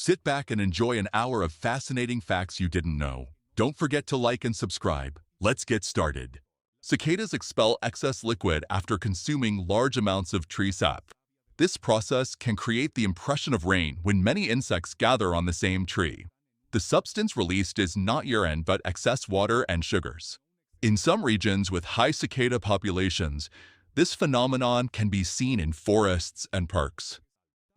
Sit back and enjoy an hour of fascinating facts you didn't know. Don't forget to like and subscribe. Let's get started. Cicadas expel excess liquid after consuming large amounts of tree sap. This process can create the impression of rain when many insects gather on the same tree. The substance released is not urine but excess water and sugars. In some regions with high cicada populations, this phenomenon can be seen in forests and parks.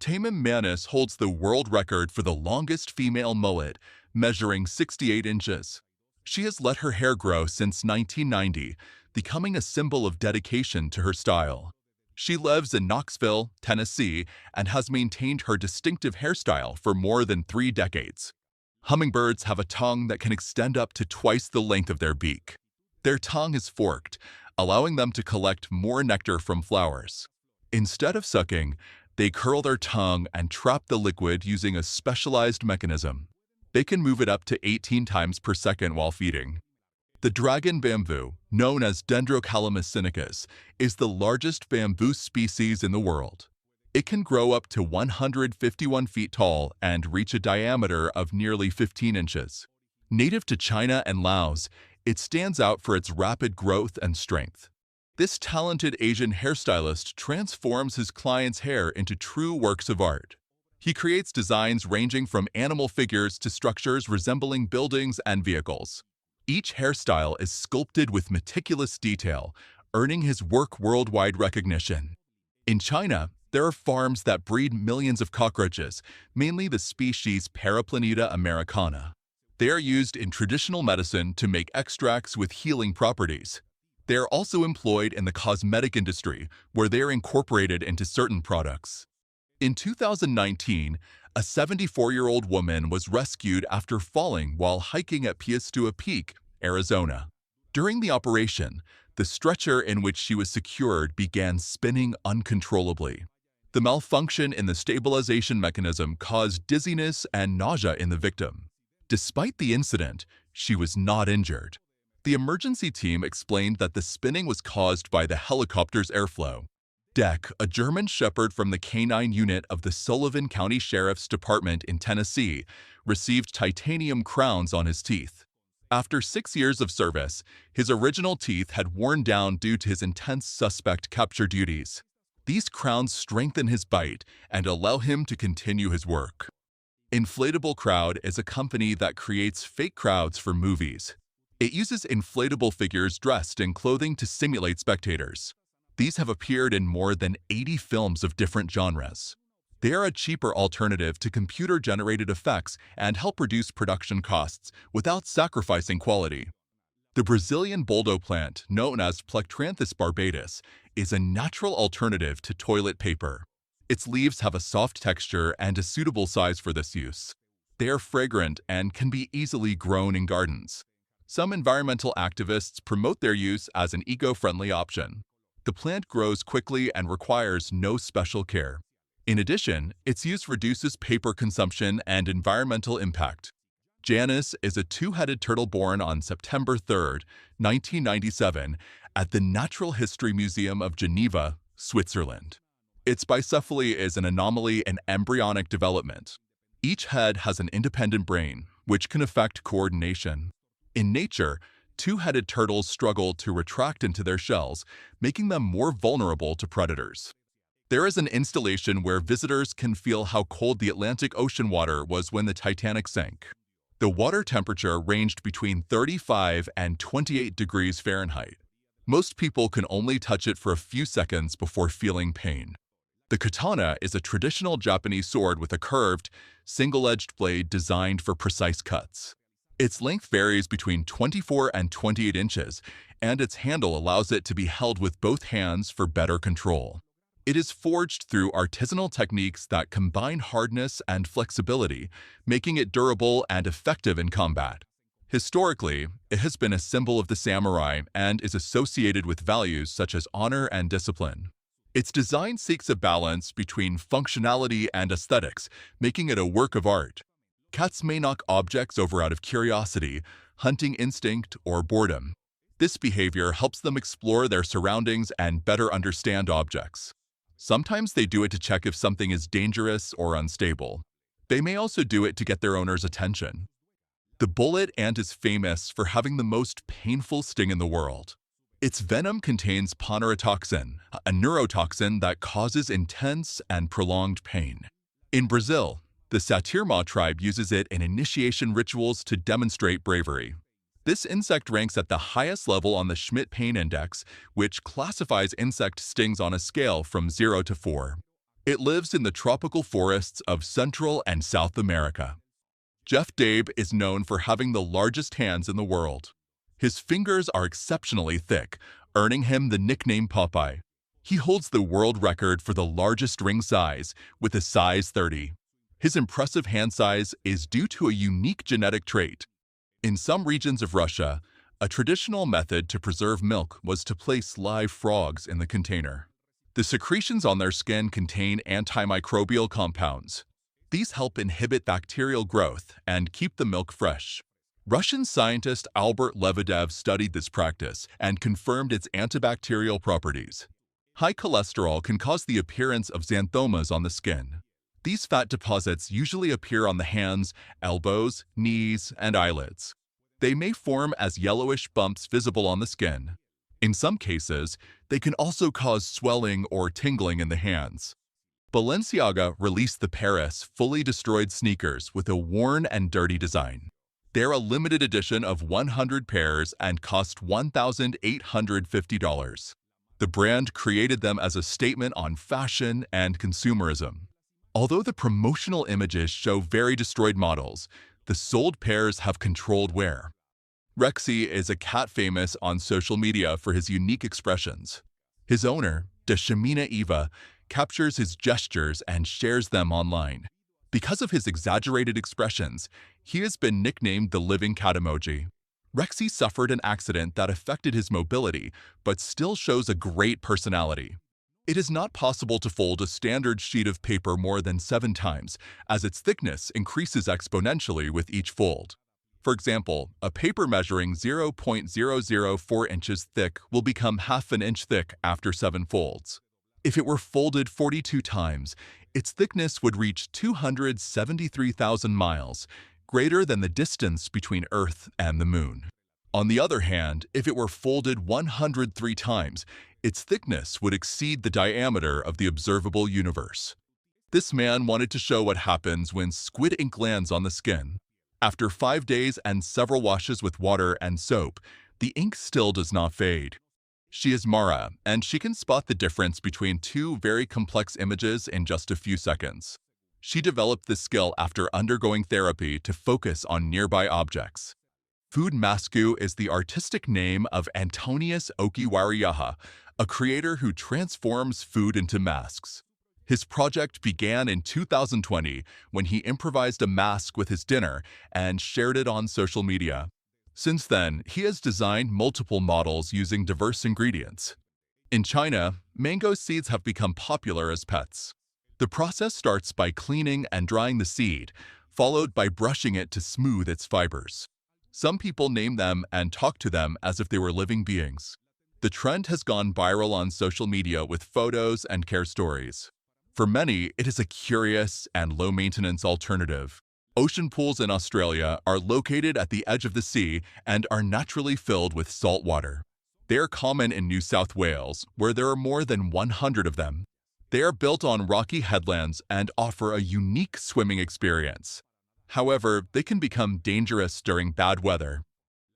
Tamim Manis holds the world record for the longest female mullet, measuring 68 inches. She has let her hair grow since 1990, becoming a symbol of dedication to her style. She lives in Knoxville, Tennessee, and has maintained her distinctive hairstyle for more than 3 decades. Hummingbirds have a tongue that can extend up to twice the length of their beak. Their tongue is forked, allowing them to collect more nectar from flowers. Instead of sucking, they curl their tongue and trap the liquid using a specialized mechanism. They can move it up to 18 times per second while feeding. The dragon bamboo, known as Dendrocalamus sinicus, is the largest bamboo species in the world. It can grow up to 151 feet tall and reach a diameter of nearly 15 inches. Native to China and Laos, it stands out for its rapid growth and strength. This talented Asian hairstylist transforms his clients' hair into true works of art. He creates designs ranging from animal figures to structures resembling buildings and vehicles. Each hairstyle is sculpted with meticulous detail, earning his work worldwide recognition. In China, there are farms that breed millions of cockroaches, mainly the species Paraplaneta americana. They are used in traditional medicine to make extracts with healing properties. They are also employed in the cosmetic industry, where they are incorporated into certain products. In 2019, a 74-year-old woman was rescued after falling while hiking at Piestewa Peak, Arizona. During the operation, the stretcher in which she was secured began spinning uncontrollably. The malfunction in the stabilization mechanism caused dizziness and nausea in the victim. Despite the incident, she was not injured. The emergency team explained that the spinning was caused by the helicopter's airflow. Deck, a German shepherd from the canine unit of the Sullivan County Sheriff's Department in Tennessee, received titanium crowns on his teeth. After 6 years of service, his original teeth had worn down due to his intense suspect capture duties. These crowns strengthen his bite and allow him to continue his work. Inflatable Crowd is a company that creates fake crowds for movies. It uses inflatable figures dressed in clothing to simulate spectators. These have appeared in more than 80 films of different genres. They are a cheaper alternative to computer-generated effects and help reduce production costs without sacrificing quality. The Brazilian boldo plant, known as Plectranthus barbatus, is a natural alternative to toilet paper. Its leaves have a soft texture and a suitable size for this use. They are fragrant and can be easily grown in gardens. Some environmental activists promote their use as an eco-friendly option. The plant grows quickly and requires no special care. In addition, its use reduces paper consumption and environmental impact. Janus is a two-headed turtle born on September 3, 1997, at the Natural History Museum of Geneva, Switzerland. Its bicephaly is an anomaly in embryonic development. Each head has an independent brain, which can affect coordination. In nature, two-headed turtles struggle to retract into their shells, making them more vulnerable to predators. There is an installation where visitors can feel how cold the Atlantic Ocean water was when the Titanic sank. The water temperature ranged between 35 and 28 degrees Fahrenheit. Most people can only touch it for a few seconds before feeling pain. The katana is a traditional Japanese sword with a curved, single-edged blade designed for precise cuts. Its length varies between 24 and 28 inches, and its handle allows it to be held with both hands for better control. It is forged through artisanal techniques that combine hardness and flexibility, making it durable and effective in combat. Historically, it has been a symbol of the samurai and is associated with values such as honor and discipline. Its design seeks a balance between functionality and aesthetics, making it a work of art. Cats may knock objects over out of curiosity, hunting instinct, or boredom. This behavior helps them explore their surroundings and better understand objects. Sometimes they do it to check if something is dangerous or unstable. They may also do it to get their owner's attention. The bullet ant is famous for having the most painful sting in the world. Its venom contains ponerotoxin, a neurotoxin that causes intense and prolonged pain. In Brazil, the Satirma tribe uses it in initiation rituals to demonstrate bravery. This insect ranks at the highest level on the Schmidt Pain Index, which classifies insect stings on a scale from 0 to 4. It lives in the tropical forests of Central and South America. Jeff Dabe is known for having the largest hands in the world. His fingers are exceptionally thick, earning him the nickname Popeye. He holds the world record for the largest ring size, with a size 30. His impressive hand size is due to a unique genetic trait. In some regions of Russia, a traditional method to preserve milk was to place live frogs in the container. The secretions on their skin contain antimicrobial compounds. These help inhibit bacterial growth and keep the milk fresh. Russian scientist Albert Lebedev studied this practice and confirmed its antibacterial properties. High cholesterol can cause the appearance of xanthomas on the skin. These fat deposits usually appear on the hands, elbows, knees, and eyelids. They may form as yellowish bumps visible on the skin. In some cases, they can also cause swelling or tingling in the hands. Balenciaga released the Paris fully destroyed sneakers with a worn and dirty design. They're a limited edition of 100 pairs and cost $1,850. The brand created them as a statement on fashion and consumerism. Although the promotional images show very destroyed models, the sold pairs have controlled wear. Rexy is a cat famous on social media for his unique expressions. His owner, Deshemina Eva, captures his gestures and shares them online. Because of his exaggerated expressions, he has been nicknamed the living cat emoji. Rexy suffered an accident that affected his mobility, but still shows a great personality. It is not possible to fold a standard sheet of paper more than 7 times, as its thickness increases exponentially with each fold. For example, a paper measuring 0.004 inches thick will become half an inch thick after 7 folds. If it were folded 42 times, its thickness would reach 273,000 miles, greater than the distance between Earth and the Moon. On the other hand, if it were folded 103 times, its thickness would exceed the diameter of the observable universe. This man wanted to show what happens when squid ink lands on the skin. After 5 days and several washes with water and soap, the ink still does not fade. She is Mara, and she can spot the difference between 2 very complex images in just a few seconds. She developed this skill after undergoing therapy to focus on nearby objects. Food Masku is the artistic name of Antonius Okiwariyaha, a creator who transforms food into masks. His project began in 2020 when he improvised a mask with his dinner and shared it on social media. Since then, he has designed multiple models using diverse ingredients. In China, mango seeds have become popular as pets. The process starts by cleaning and drying the seed, followed by brushing it to smooth its fibers. Some people name them and talk to them as if they were living beings. The trend has gone viral on social media with photos and care stories. For many, it is a curious and low-maintenance alternative. Ocean pools in Australia are located at the edge of the sea and are naturally filled with salt water. They are common in New South Wales, where there are more than 100 of them. They are built on rocky headlands and offer a unique swimming experience. However, they can become dangerous during bad weather.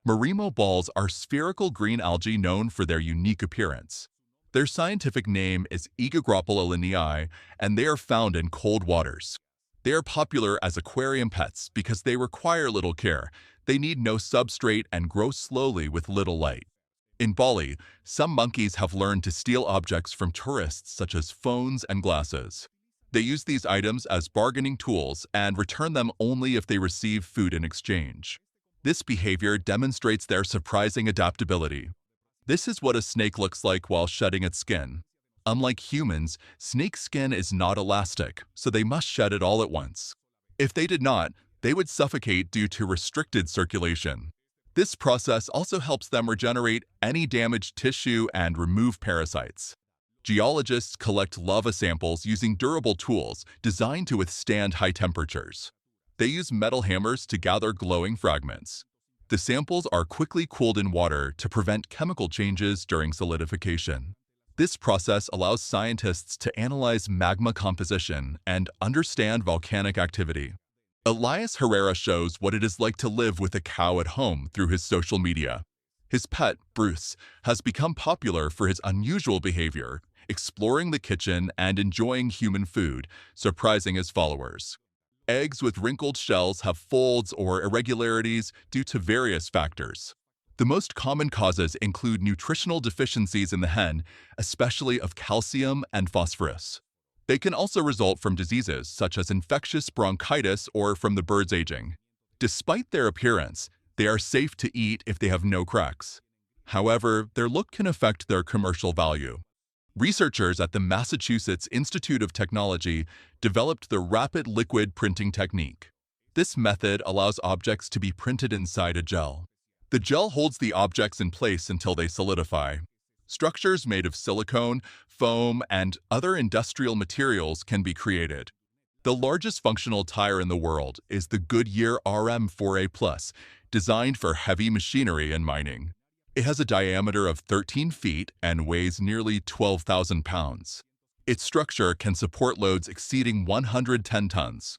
Marimo balls are spherical green algae known for their unique appearance. Their scientific name is Aegogropola lineae, and they are found in cold waters. They are popular as aquarium pets because they require little care. They need no substrate and grow slowly with little light. In Bali, some monkeys have learned to steal objects from tourists such as phones and glasses. They use these items as bargaining tools and return them only if they receive food in exchange. This behavior demonstrates their surprising adaptability. This is what a snake looks like while shedding its skin. Unlike humans, snake skin is not elastic, so they must shed it all at once. If they did not, they would suffocate due to restricted circulation. This process also helps them regenerate any damaged tissue and remove parasites. Geologists collect lava samples using durable tools designed to withstand high temperatures. They use metal hammers to gather glowing fragments. The samples are quickly cooled in water to prevent chemical changes during solidification. This process allows scientists to analyze magma composition and understand volcanic activity. Elias Herrera shows what it is like to live with a cow at home through his social media. His pet, Bruce, has become popular for his unusual behavior, exploring the kitchen and enjoying human food, surprising his followers. Eggs with wrinkled shells have folds or irregularities due to various factors. The most common causes include nutritional deficiencies in the hen, especially of calcium and phosphorus. They can also result from diseases such as infectious bronchitis or from the bird's aging. Despite their appearance, they are safe to eat if they have no cracks. However, their look can affect their commercial value. Researchers at the Massachusetts Institute of Technology developed the rapid liquid printing technique. This method allows objects to be printed inside a gel. The gel holds the objects in place until they solidify. Structures made of silicone, foam, and other industrial materials can be created. The largest functional tire in the world is the Goodyear RM4A+, designed for heavy machinery and mining. It has a diameter of 13 feet and weighs nearly 12,000 pounds. Its structure can support loads exceeding 110 tons.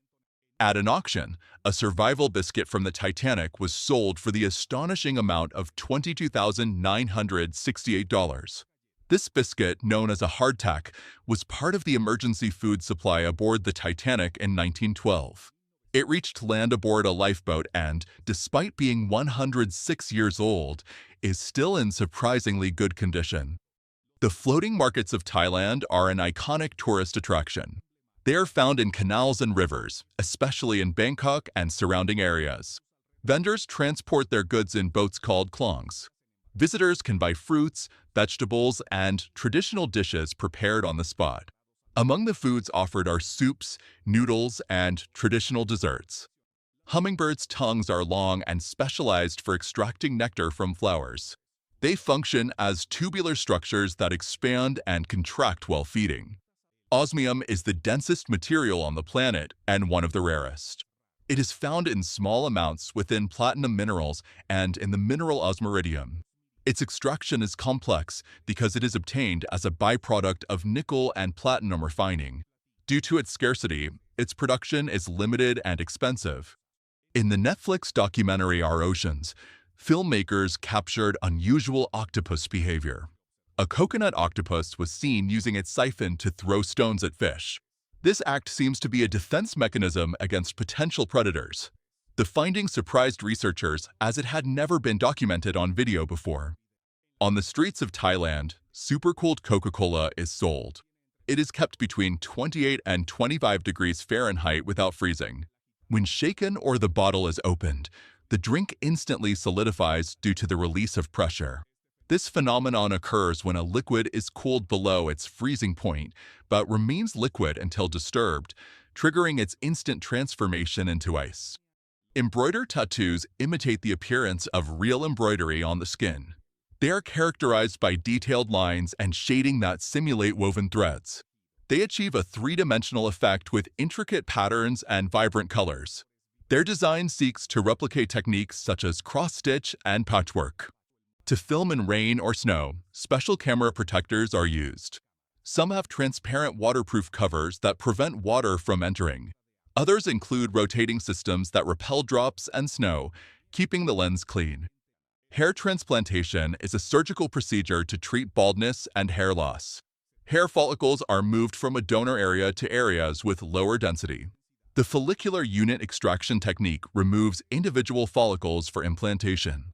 At an auction, a survival biscuit from the Titanic was sold for the astonishing amount of $22,968. This biscuit, known as a hardtack, was part of the emergency food supply aboard the Titanic in 1912. It reached land aboard a lifeboat and, despite being 106 years old, is still in surprisingly good condition. The floating markets of Thailand are an iconic tourist attraction. They are found in canals and rivers, especially in Bangkok and surrounding areas. Vendors transport their goods in boats called klongs. Visitors can buy fruits, vegetables, and traditional dishes prepared on the spot. Among the foods offered are soups, noodles, and traditional desserts. Hummingbirds' tongues are long and specialized for extracting nectar from flowers. They function as tubular structures that expand and contract while feeding. Osmium is the densest material on the planet and one of the rarest. It is found in small amounts within platinum minerals and in the mineral osmiridium. Its extraction is complex because it is obtained as a byproduct of nickel and platinum refining. Due to its scarcity, its production is limited and expensive. In the Netflix documentary Our Oceans, filmmakers captured unusual octopus behavior. A coconut octopus was seen using its siphon to throw stones at fish. This act seems to be a defense mechanism against potential predators. The finding surprised researchers as it had never been documented on video before. On the streets of Thailand, supercooled Coca-Cola is sold. It is kept between 28 and 25 degrees Fahrenheit without freezing. When shaken or the bottle is opened, the drink instantly solidifies due to the release of pressure. This phenomenon occurs when a liquid is cooled below its freezing point but remains liquid until disturbed, triggering its instant transformation into ice. Embroidered tattoos imitate the appearance of real embroidery on the skin. They are characterized by detailed lines and shading that simulate woven threads. They achieve a three-dimensional effect with intricate patterns and vibrant colors. Their design seeks to replicate techniques such as cross-stitch and patchwork. To film in rain or snow, special camera protectors are used. Some have transparent waterproof covers that prevent water from entering. Others include rotating systems that repel drops and snow, keeping the lens clean. Hair transplantation is a surgical procedure to treat baldness and hair loss. Hair follicles are moved from a donor area to areas with lower density. The follicular unit extraction technique removes individual follicles for implantation.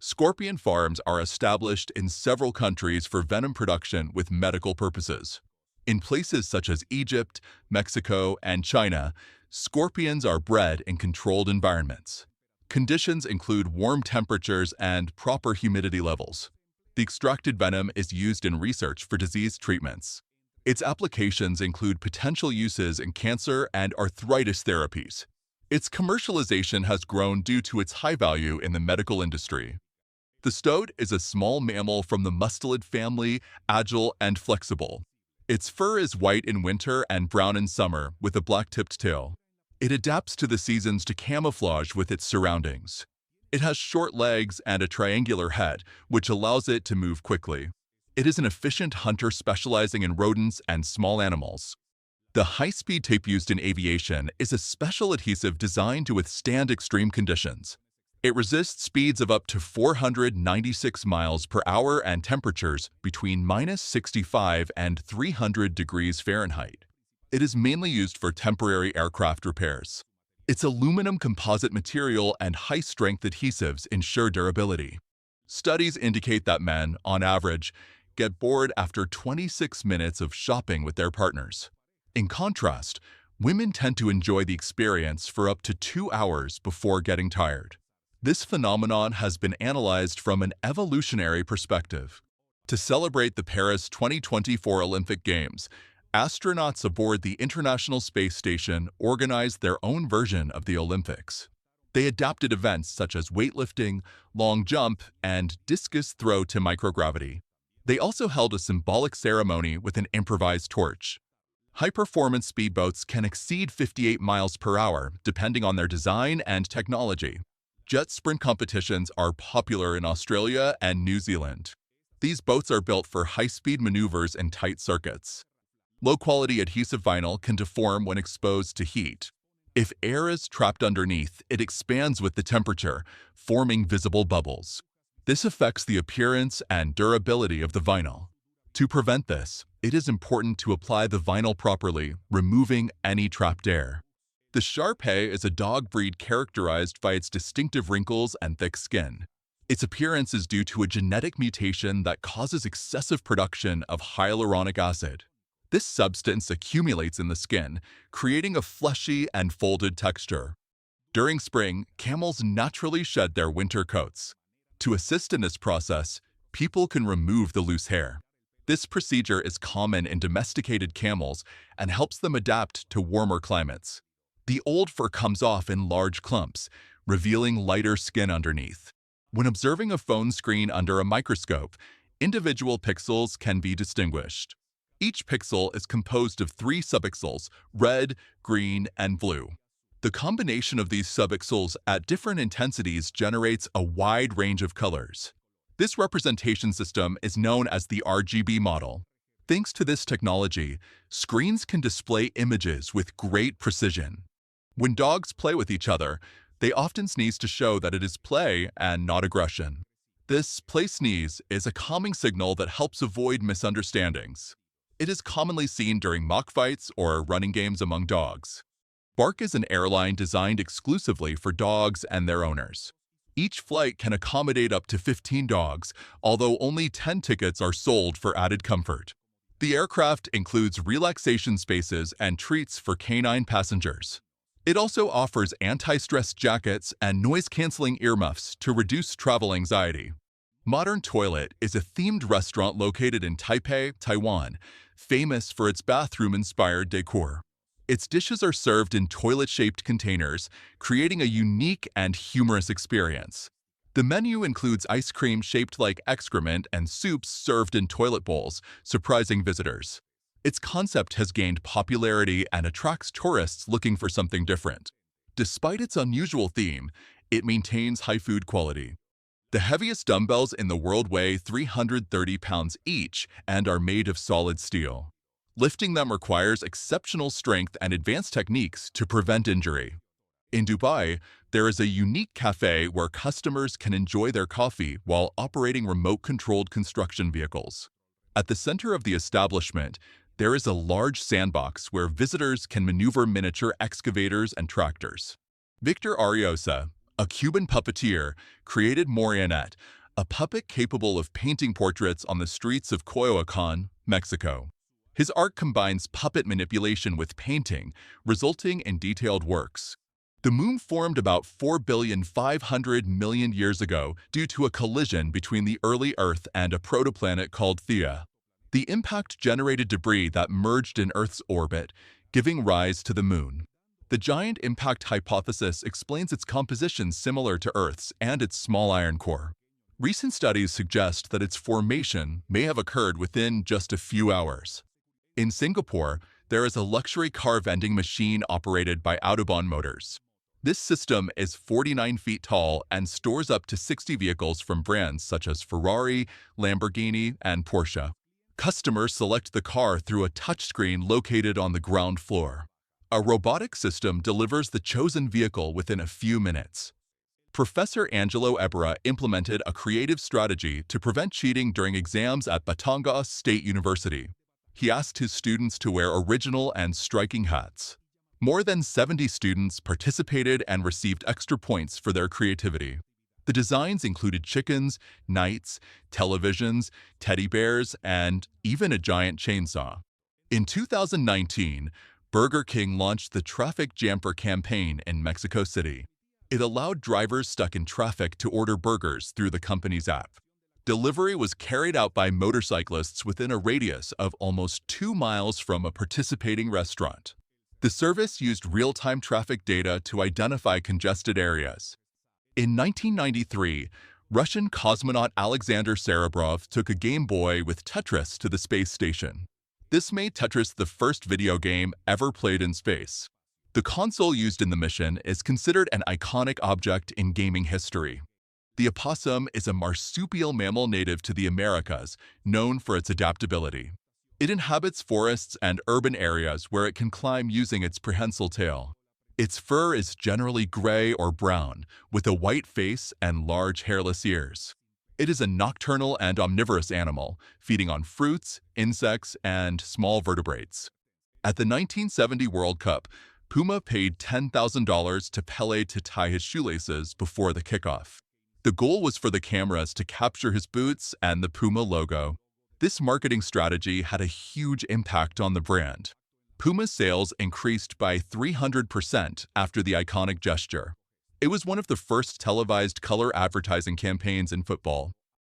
Scorpion farms are established in several countries for venom production with medical purposes. In places such as Egypt, Mexico, and China, scorpions are bred in controlled environments. Conditions include warm temperatures and proper humidity levels. The extracted venom is used in research for disease treatments. Its applications include potential uses in cancer and arthritis therapies. Its commercialization has grown due to its high value in the medical industry. The stoat is a small mammal from the mustelid family, agile and flexible. Its fur is white in winter and brown in summer, with a black-tipped tail. It adapts to the seasons to camouflage with its surroundings. It has short legs and a triangular head, which allows it to move quickly. It is an efficient hunter specializing in rodents and small animals. The high-speed tape used in aviation is a special adhesive designed to withstand extreme conditions. It resists speeds of up to 496 miles per hour and temperatures between -65 and 300 degrees Fahrenheit. It is mainly used for temporary aircraft repairs. Its aluminum composite material and high-strength adhesives ensure durability. Studies indicate that men, on average, get bored after 26 minutes of shopping with their partners. In contrast, women tend to enjoy the experience for up to 2 hours before getting tired. This phenomenon has been analyzed from an evolutionary perspective. To celebrate the Paris 2024 Olympic Games, astronauts aboard the International Space Station organized their own version of the Olympics. They adapted events such as weightlifting, long jump, and discus throw to microgravity. They also held a symbolic ceremony with an improvised torch. High-performance speedboats can exceed 58 miles per hour, depending on their design and technology. Jet sprint competitions are popular in Australia and New Zealand. These boats are built for high-speed maneuvers in tight circuits. Low-quality adhesive vinyl can deform when exposed to heat. If air is trapped underneath, it expands with the temperature, forming visible bubbles. This affects the appearance and durability of the vinyl. To prevent this, it is important to apply the vinyl properly, removing any trapped air. The Shar Pei is a dog breed characterized by its distinctive wrinkles and thick skin. Its appearance is due to a genetic mutation that causes excessive production of hyaluronic acid. This substance accumulates in the skin, creating a fleshy and folded texture. During spring, camels naturally shed their winter coats. To assist in this process, people can remove the loose hair. This procedure is common in domesticated camels and helps them adapt to warmer climates. The old fur comes off in large clumps, revealing lighter skin underneath. When observing a phone screen under a microscope, individual pixels can be distinguished. Each pixel is composed of 3 subpixels, red, green, and blue. The combination of these subpixels at different intensities generates a wide range of colors. This representation system is known as the RGB model. Thanks to this technology, screens can display images with great precision. When dogs play with each other, they often sneeze to show that it is play and not aggression. This play sneeze is a calming signal that helps avoid misunderstandings. It is commonly seen during mock fights or running games among dogs. Bark is an airline designed exclusively for dogs and their owners. Each flight can accommodate up to 15 dogs, although only 10 tickets are sold for added comfort. The aircraft includes relaxation spaces and treats for canine passengers. It also offers anti-stress jackets and noise-canceling earmuffs to reduce travel anxiety. Modern Toilet is a themed restaurant located in Taipei, Taiwan, famous for its bathroom-inspired decor. Its dishes are served in toilet-shaped containers, creating a unique and humorous experience. The menu includes ice cream shaped like excrement and soups served in toilet bowls, surprising visitors. Its concept has gained popularity and attracts tourists looking for something different. Despite its unusual theme, it maintains high food quality. The heaviest dumbbells in the world weigh 330 pounds each and are made of solid steel. Lifting them requires exceptional strength and advanced techniques to prevent injury. In Dubai, there is a unique cafe where customers can enjoy their coffee while operating remote-controlled construction vehicles. At the center of the establishment, there is a large sandbox where visitors can maneuver miniature excavators and tractors. Victor Ariosa, a Cuban puppeteer, created Marionette, a puppet capable of painting portraits on the streets of Coyoacan, Mexico. His art combines puppet manipulation with painting, resulting in detailed works. The Moon formed about 4,500,000,000 years ago due to a collision between the early Earth and a protoplanet called Theia. The impact generated debris that merged in Earth's orbit, giving rise to the Moon. The giant impact hypothesis explains its composition similar to Earth's and its small iron core. Recent studies suggest that its formation may have occurred within just a few hours. In Singapore, there is a luxury car vending machine operated by Autobahn Motors. This system is 49 feet tall and stores up to 60 vehicles from brands such as Ferrari, Lamborghini, and Porsche. Customers select the car through a touchscreen located on the ground floor. A robotic system delivers the chosen vehicle within a few minutes. Professor Angelo Ebera implemented a creative strategy to prevent cheating during exams at Batangas State University. He asked his students to wear original and striking hats. More than 70 students participated and received extra points for their creativity. The designs included chickens, knights, televisions, teddy bears, and even a giant chainsaw. In 2019, Burger King launched the Traffic Jamper campaign in Mexico City. It allowed drivers stuck in traffic to order burgers through the company's app. Delivery was carried out by motorcyclists within a radius of almost 2 miles from a participating restaurant. The service used real-time traffic data to identify congested areas. In 1993, Russian cosmonaut Alexander Serebrov took a Game Boy with Tetris to the space station. This made Tetris the first video game ever played in space. The console used in the mission is considered an iconic object in gaming history. The opossum is a marsupial mammal native to the Americas, known for its adaptability. It inhabits forests and urban areas where it can climb using its prehensile tail. Its fur is generally gray or brown, with a white face and large hairless ears. It is a nocturnal and omnivorous animal, feeding on fruits, insects, and small vertebrates. At the 1970 World Cup, Puma paid $10,000 to Pelé to tie his shoelaces before the kickoff. The goal was for the cameras to capture his boots and the Puma logo. This marketing strategy had a huge impact on the brand. Puma's sales increased by 300% after the iconic gesture. It was one of the first televised color advertising campaigns in football.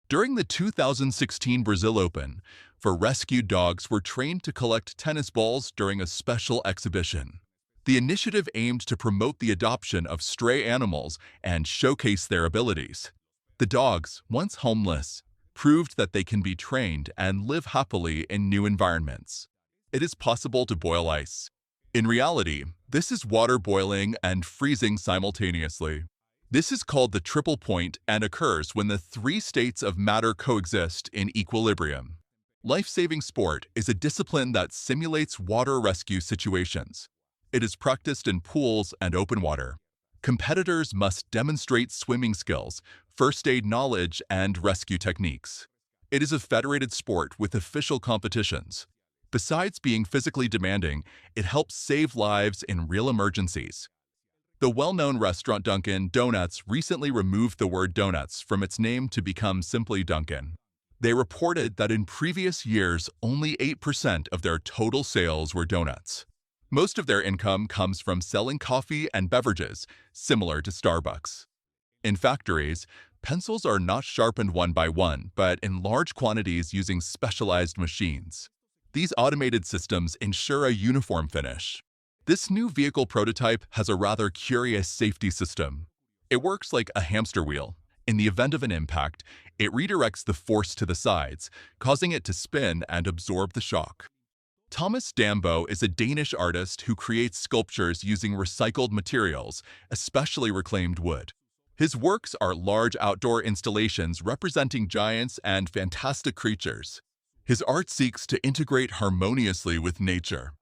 During the 2016 Brazil Open, rescued dogs were trained to collect tennis balls during a special exhibition. The initiative aimed to promote the adoption of stray animals and showcase their abilities. The dogs, once homeless, proved that they can be trained and live happily in new environments. It is possible to boil ice. In reality, this is water boiling and freezing simultaneously. This is called the triple point and occurs when the 3 states of matter coexist in equilibrium. Life-saving sport is a discipline that simulates water rescue situations. It is practiced in pools and open water. Competitors must demonstrate swimming skills, first aid knowledge, and rescue techniques. It is a federated sport with official competitions. Besides being physically demanding, it helps save lives in real emergencies. The well-known restaurant Dunkin' Donuts recently removed the word donuts from its name to become simply Dunkin'. They reported that in previous years, only 8% of their total sales were donuts. Most of their income comes from selling coffee and beverages, similar to Starbucks. In factories, pencils are not sharpened one by one, but in large quantities using specialized machines. These automated systems ensure a uniform finish. This new vehicle prototype has a rather curious safety system. It works like a hamster wheel. In the event of an impact, it redirects the force to the sides, causing it to spin and absorb the shock. Thomas Dambo is a Danish artist who creates sculptures using recycled materials, especially reclaimed wood. His works are large outdoor installations representing giants and fantastic creatures. His art seeks to integrate harmoniously with nature.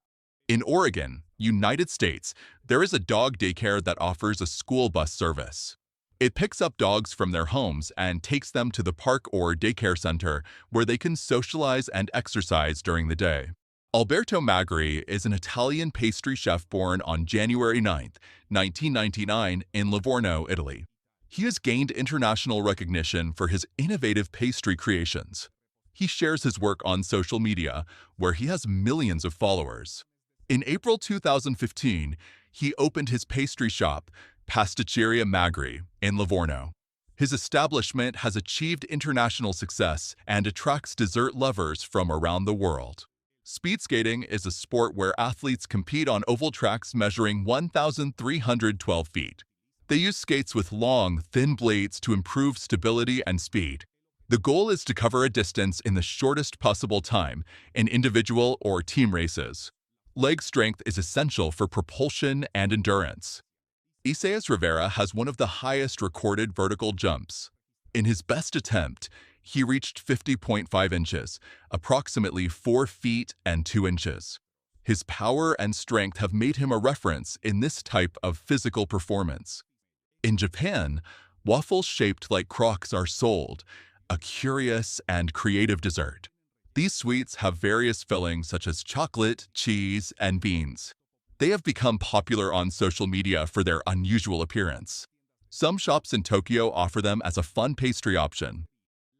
In Oregon, United States, there is a dog daycare that offers a school bus service. It picks up dogs from their homes and takes them to the park or daycare center where they can socialize and exercise during the day. Alberto Magri is an Italian pastry chef born on January 9, 1999 in Livorno, Italy. He has gained international recognition for his innovative pastry creations. He shares his work on social media, where he has millions of followers. In April 2015, he opened his pastry shop, Pasticceria Magri, in Livorno. His establishment has achieved international success and attracts dessert lovers from around the world. Speed skating is a sport where athletes compete on oval tracks measuring 1,312 feet. They use skates with long, thin blades to improve stability and speed. The goal is to cover a distance in the shortest possible time in individual or team races. Leg strength is essential for propulsion and endurance. Isaias Rivera has one of the highest recorded vertical jumps. In his best attempt, he reached 50.5 inches, approximately 4 feet and 2 inches. His power and strength have made him a reference in this type of physical performance. In Japan, waffles shaped like crocs are sold, a curious and creative dessert. These sweets have various fillings such as chocolate, cheese, and beans. They have become popular on social media for their unusual appearance. Some shops in Tokyo offer them as a fun pastry option.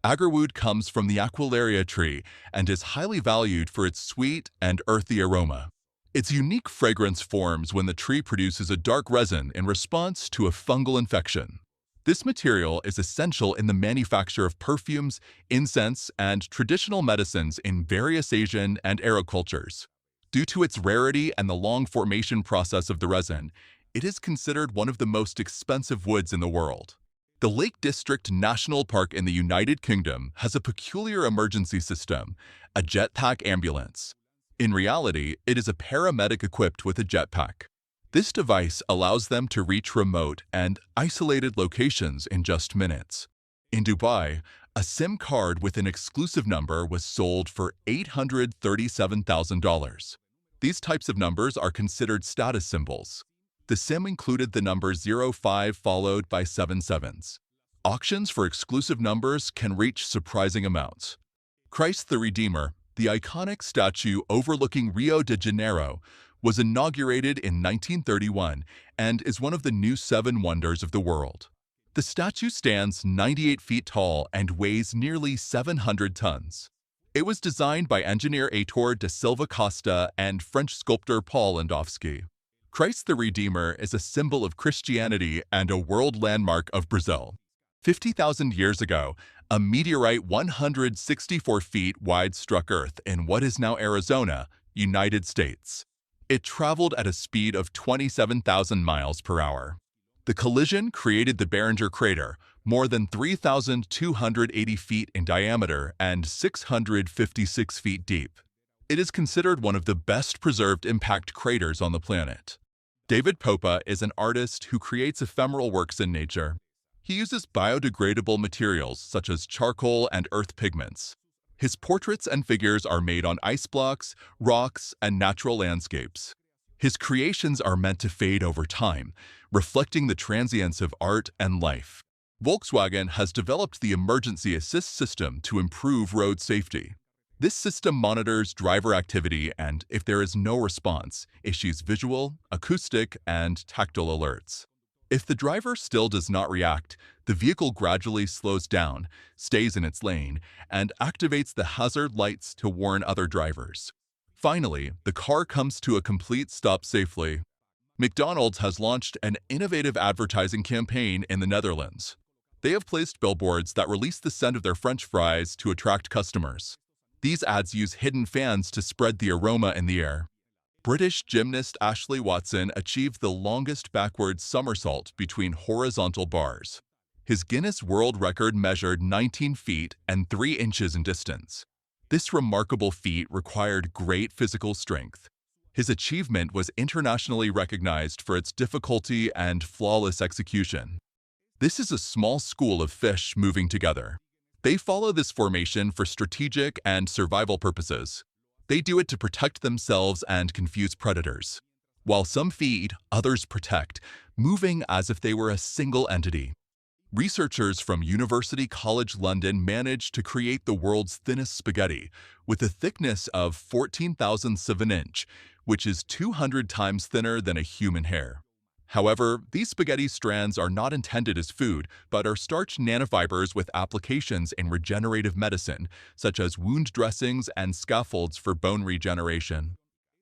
Agarwood comes from the Aquilaria tree and is highly valued for its sweet and earthy aroma. Its unique fragrance forms when the tree produces a dark resin in response to a fungal infection. This material is essential in the manufacture of perfumes, incense, and traditional medicines in various Asian and Arab cultures. Due to its rarity and the long formation process of the resin, it is considered one of the most expensive woods in the world. The Lake District National Park in the United Kingdom has a peculiar emergency system, a jetpack ambulance. In reality, it is a paramedic equipped with a jetpack. This device allows them to reach remote and isolated locations in just minutes. In Dubai, a SIM card with an exclusive number was sold for $837,000. These types of numbers are considered status symbols. The SIM included the number 05 followed by 7 sevens. Auctions for exclusive numbers can reach surprising amounts. Christ the Redeemer, the iconic statue overlooking Rio de Janeiro, was inaugurated in 1931 and is one of the new 7 wonders of the world. The statue stands 98 feet tall and weighs nearly 700 tons. It was designed by engineer Heitor da Silva Costa and French sculptor Paul Landowski. Christ the Redeemer is a symbol of Christianity and a world landmark of Brazil. 50,000 years ago, a meteorite 164 feet wide struck Earth in what is now Arizona, United States. It traveled at a speed of 27,000 miles per hour. The collision created the Barringer crater, more than 3,280 feet in diameter and 656 feet deep. It is considered one of the best preserved impact craters on the planet. David Popa is an artist who creates ephemeral works in nature. He uses biodegradable materials such as charcoal and earth pigments. His portraits and figures are made on ice blocks, rocks, and natural landscapes. His creations are meant to fade over time, reflecting the transience of art and life. Volkswagen has developed the emergency assist system to improve road safety. This system monitors driver activity and, if there is no response, issues visual, acoustic, and tactile alerts. If the driver still does not react, the vehicle gradually slows down, stays in its lane, and activates the hazard lights to warn other drivers. Finally, the car comes to a complete stop safely. McDonald's has launched an innovative advertising campaign in the Netherlands. They have placed billboards that release the scent of their French fries to attract customers. These ads use hidden fans to spread the aroma in the air. British gymnast Ashley Watson achieved the longest backward somersault between horizontal bars. His Guinness World Record measured 19 feet and 3 inches in distance. This remarkable feat required great physical strength. His achievement was internationally recognized for its difficulty and flawless execution. This is a small school of fish moving together. They follow this formation for strategic and survival purposes. They do it to protect themselves and confuse predators. While some feed, others protect, moving as if they were a single entity. Researchers from University College London managed to create the world's thinnest spaghetti with a thickness of 14,000 inch, which is 200 times thinner than a human hair. However, these spaghetti strands are not intended as food, but are starch nanofibers with applications in regenerative medicine, such as wound dressings and scaffolds for bone regeneration.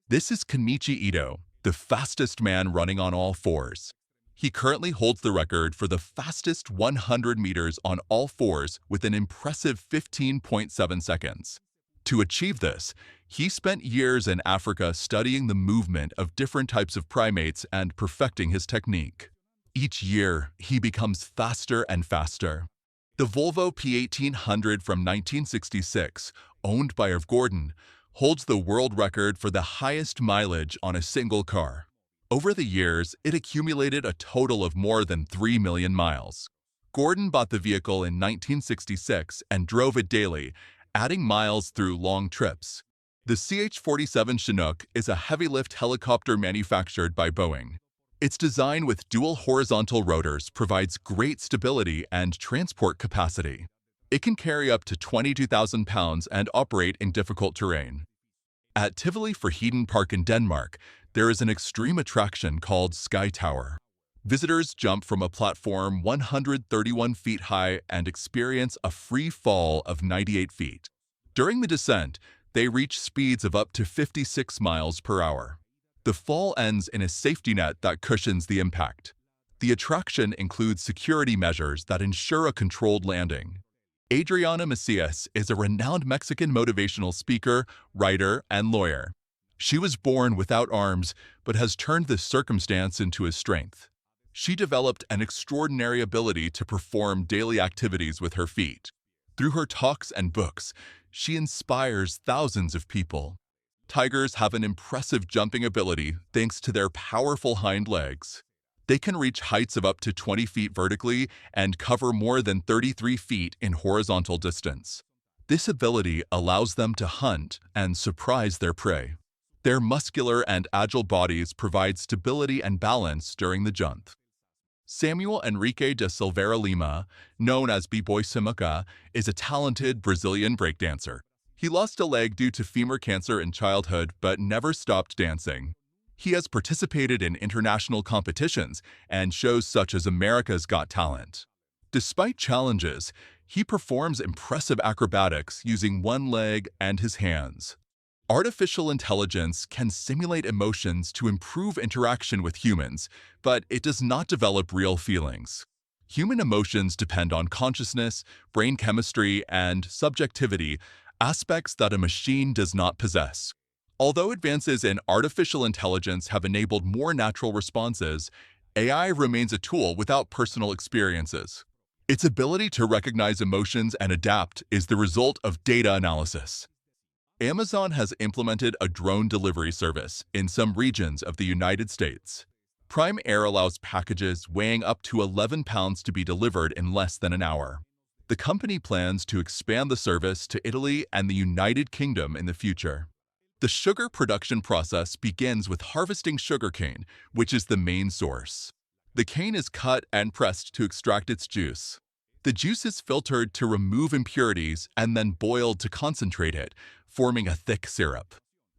This is Kenichi Ito, the fastest man running on all fours. He currently holds the record for the fastest 100 meters on all fours with an impressive 15.7 seconds. To achieve this, he spent years in Africa studying the movement of different types of primates and perfecting his technique. Each year, he becomes faster and faster. The Volvo P1800 from 1966, owned by Irv Gordon, holds the world record for the highest mileage on a single car. Over the years, it accumulated a total of more than 3 million miles. Gordon bought the vehicle in 1966 and drove it daily, adding miles through long trips. The CH-47 Chinook is a heavy-lift helicopter manufactured by Boeing. Its design with dual horizontal rotors provides great stability and transport capacity. It can carry up to 22,000 pounds and operate in difficult terrain. At Tivoli Forheden Park in Denmark, there is an extreme attraction called Sky Tower. Visitors jump from a platform 131 feet high and experience a free fall of 98 feet. During the descent, they reach speeds of up to 56 miles per hour. The fall ends in a safety net that cushions the impact. The attraction includes security measures that ensure a controlled landing. Adriana Macias is a renowned Mexican motivational speaker, writer, and lawyer. She was born without arms, but has turned this circumstance into a strength. She developed an extraordinary ability to perform daily activities with her feet. Through her talks and books, she inspires thousands of people. Tigers have an impressive jumping ability thanks to their powerful hind legs. They can reach heights of up to 20 feet vertically and cover more than 33 feet in horizontal distance. This ability allows them to hunt and surprise their prey. Their muscular and agile bodies provide stability and balance during the jump. Samuel Enrique de Silveira Lima, known as B-Boy Simuca, is a talented Brazilian breakdancer. He lost a leg due to femur cancer in childhood but never stopped dancing. He has participated in international competitions and shows such as America's Got Talent. Despite challenges, he performs impressive acrobatics using one leg and his hands. Artificial intelligence can simulate emotions to improve interaction with humans, but it does not develop real feelings. Human emotions depend on consciousness, brain chemistry, and subjectivity, aspects that a machine does not possess. Although advances in artificial intelligence have enabled more natural responses, AI remains a tool without personal experiences. Its ability to recognize emotions and adapt is the result of data analysis. Amazon has implemented a drone delivery service in some regions of the United States. Prime Air allows packages weighing up to 11 pounds to be delivered in less than an hour. The company plans to expand the service to Italy and the United Kingdom in the future. The sugar production process begins with harvesting sugarcane, which is the main source. The cane is cut and pressed to extract its juice. The juice is filtered to remove impurities and then boiled to concentrate it, forming a thick syrup.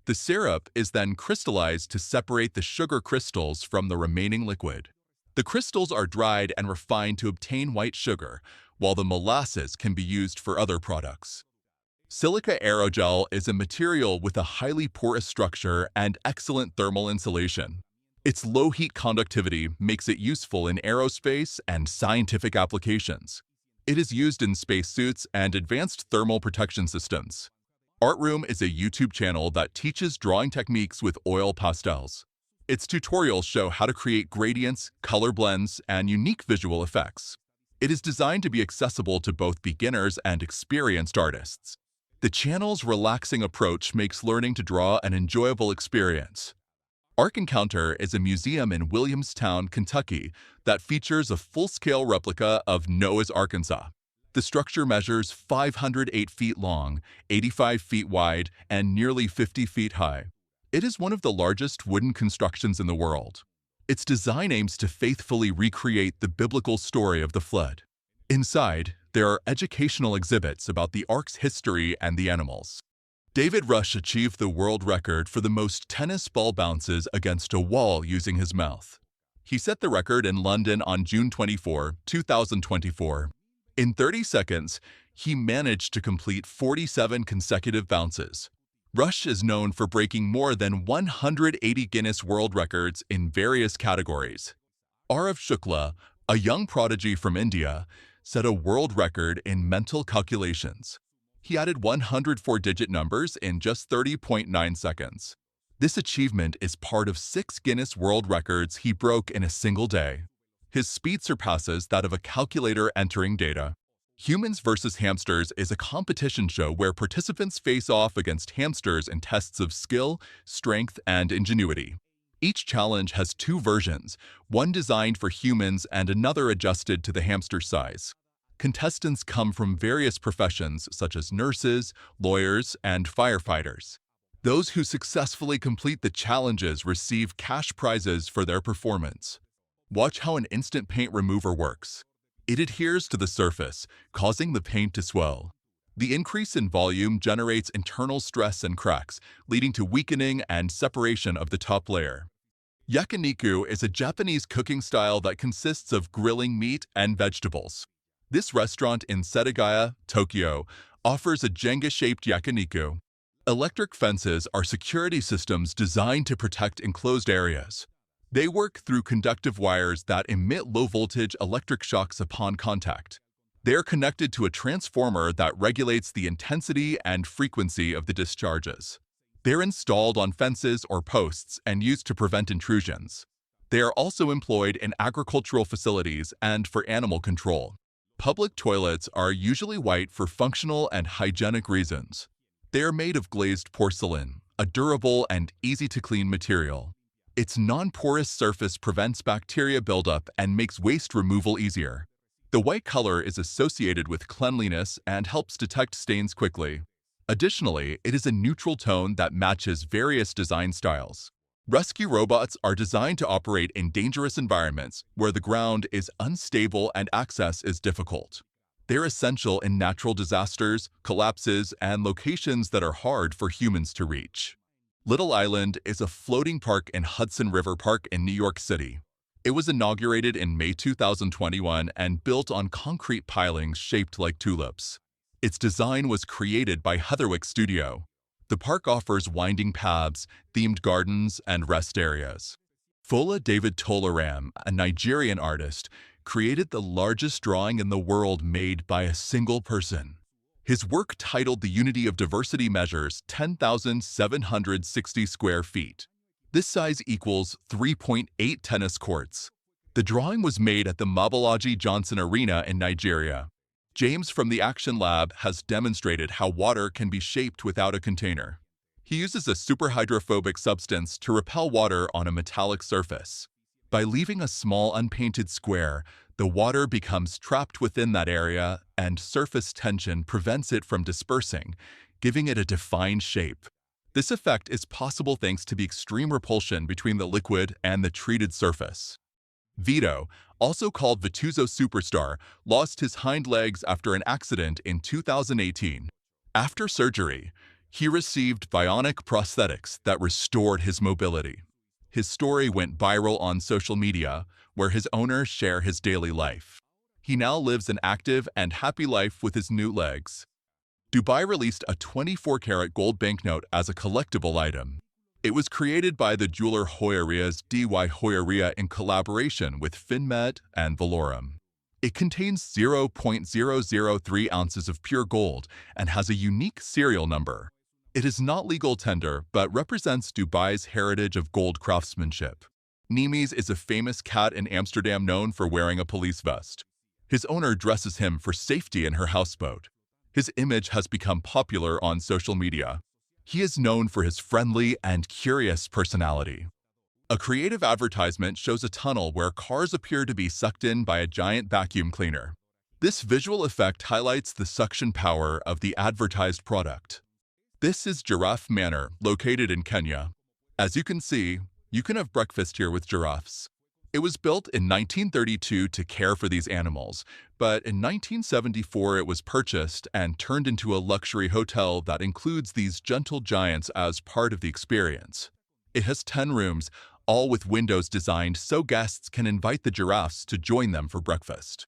The syrup is then crystallized to separate the sugar crystals from the remaining liquid. The crystals are dried and refined to obtain white sugar, while the molasses can be used for other products. Silica aerogel is a material with a highly porous structure and excellent thermal insulation. Its low heat conductivity makes it useful in aerospace and scientific applications. It is used in spacesuits and advanced thermal protection systems. Artroom is a YouTube channel that teaches drawing techniques with oil pastels. Its tutorials show how to create gradients, color blends, and unique visual effects. It is designed to be accessible to both beginners and experienced artists. The channel's relaxing approach makes learning to draw an enjoyable experience. Ark Encounter is a museum in Williamstown, Kentucky that features a full-scale replica of Noah's Arkansas. The structure measures 508 feet long, 85 feet wide, and nearly 50 feet high. It is one of the largest wooden constructions in the world. Its design aims to faithfully recreate the biblical story of the flood. Inside, there are educational exhibits about the Ark's history and the animals. David Rush achieved the world record for the most tennis ball bounces against a wall using his mouth. He set the record in London on June 24, 2024. In 30 seconds, he managed to complete 47 consecutive bounces. Rush is known for breaking more than 180 Guinness World Records in various categories. Arav Shukla, a young prodigy from India, set a world record in mental calculations. He added 104-digit numbers in just 30.9 seconds. This achievement is part of 6 Guinness World Records he broke in a single day. His speed surpasses that of a calculator entering data. Humans vs. Hamsters is a competition show where participants face off against hamsters in tests of skill, strength, and ingenuity. Each challenge has two versions, one designed for humans and another adjusted to the hamster size. Contestants come from various professions such as nurses, lawyers, and firefighters. Those who successfully complete the challenges receive cash prizes for their performance. Watch how an instant paint remover works. It adheres to the surface, causing the paint to swell. The increase in volume generates internal stress and cracks, leading to weakening and separation of the top layer. Yakiniku is a Japanese cooking style that consists of grilling meat and vegetables. This restaurant in Setagaya, Tokyo, offers a Jenga-shaped yakiniku. Electric fences are security systems designed to protect enclosed areas. They work through conductive wires that emit low-voltage electric shocks upon contact. They are connected to a transformer that regulates the intensity and frequency of the discharges. They're installed on fences or posts and used to prevent intrusions. They are also employed in agricultural facilities and for animal control. Public toilets are usually white for functional and hygienic reasons. They are made of glazed porcelain, a durable and easy-to-clean material. Its non-porous surface prevents bacteria buildup and makes waste removal easier. The white color is associated with cleanliness and helps detect stains quickly. Additionally, it is a neutral tone that matches various design styles. Rescue robots are designed to operate in dangerous environments where the ground is unstable and access is difficult. They're essential in natural disasters, collapses, and locations that are hard for humans to reach. Little Island is a floating park in Hudson River Park in New York City. It was inaugurated in May 2021 and built on concrete pilings shaped like tulips. Its design was created by Heatherwick Studio. The park offers winding paths, themed gardens, and rest areas. Fola David Tolaram, a Nigerian artist, created the largest drawing in the world made by a single person. His work, titled The Unity of Diversity, measures 10,760 square feet. This size equals 3.8 tennis courts. The drawing was made at the Mobolaji Johnson Arena in Nigeria. James from the Action Lab has demonstrated how water can be shaped without a container. He uses a superhydrophobic substance to repel water on a metallic surface. By leaving a small unpainted square, the water becomes trapped within that area and surface tension prevents it from dispersing, giving it a defined shape. This effect is possible thanks to the extreme repulsion between the liquid and the treated surface. Vito, also called Vituzo Superstar, lost his hind legs after an accident in 2018. After surgery, he received bionic prosthetics that restored his mobility. His story went viral on social media, where his owners share his daily life. He now lives an active and happy life with his new legs. Dubai released a 24-karat gold banknote as a collectible item. It was created by the jeweler Joyerías DY Joyería in collaboration with FinMed and Valorum. It contains 0.003 ounces of pure gold and has a unique serial number. It is not legal tender, but represents Dubai's heritage of gold craftsmanship. Nemes is a famous cat in Amsterdam known for wearing a police vest. His owner dresses him for safety in her houseboat. His image has become popular on social media. He is known for his friendly and curious personality. A creative advertisement shows a tunnel where cars appear to be sucked in by a giant vacuum cleaner. This visual effect highlights the suction power of the advertised product. This is Giraffe Manor, located in Kenya. As you can see, you can have breakfast here with giraffes. It was built in 1932 to care for these animals, but in 1974 it was purchased and turned into a luxury hotel that includes these gentle giants as part of the experience. It has 10 rooms, all with windows designed so guests can invite the giraffes to join them for breakfast.